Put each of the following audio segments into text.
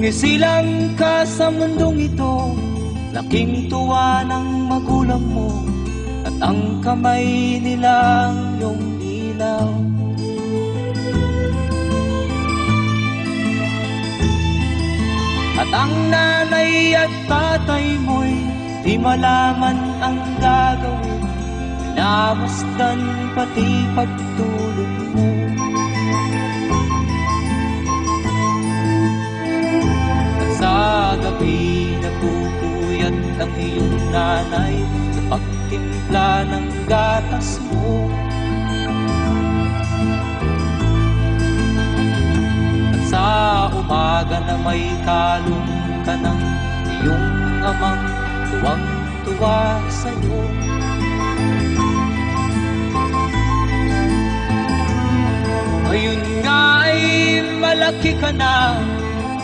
Sumisilang ka sa mundong ito, laking tuwa ng magulang mo, at ang kamay nilang iyong ilaw. At ang nanay at tatay mo'y di malaman ang gagawin, namasdan pati pagtulog mo. At sa gabi nagpupuyat ang iyong nanay sa pagtimpla ng gatas mo. At sa umaga na may talong ka ng iyong amang tuwang-tuwa sa'yo. Ngayon nga ay malaki ka na,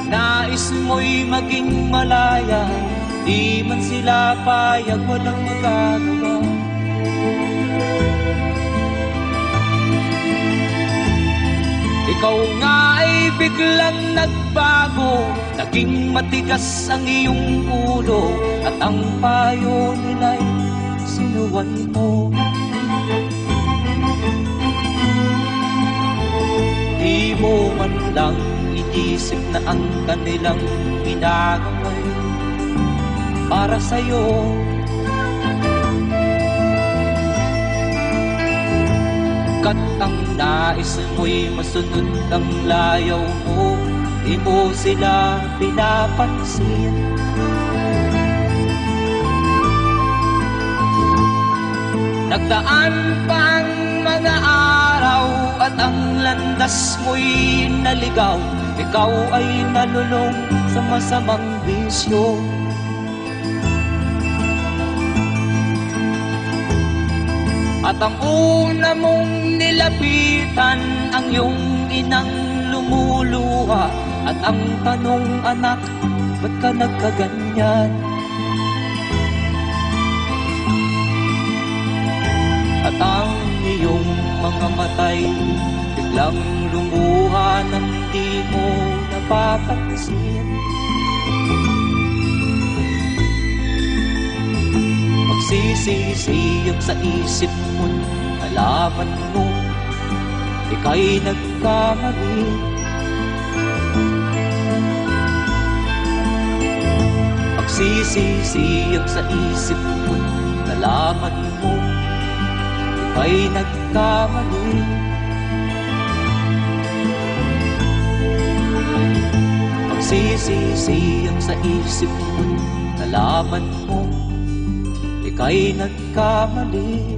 nais mo'y maging malaya, di man sila payag, walang magagawa. Ikaw nga ay biglang nagbago, naging matigas ang iyong ulo, at ang payo nila'y sinuway mo. Di mo man lang inisip na ang kanilang ginagaway para sa'yo. Kat ang nais mo'y masunod ang layaw mo, di mo sila pinapansin. Nagdaan pa ang mga araw at ang landas mo'y naligaw, ikaw ay nalulong sa masamang bisyo. At ang una mong nilapitan ang iyong inang lumuluha, at ang tanong, anak, ba't ka nagkaganyan? At ang iyong mga matay biglang lumuha nang di mo napapansin. Magsisisiyag sa isip mo, nalaman mo ika'y nagkamali. Magsisisiyag sa isip mo, nalaman mo ika'y nagkamali. Magsisisiyag sa isip mo, nalaman mo ika'y nagkamali.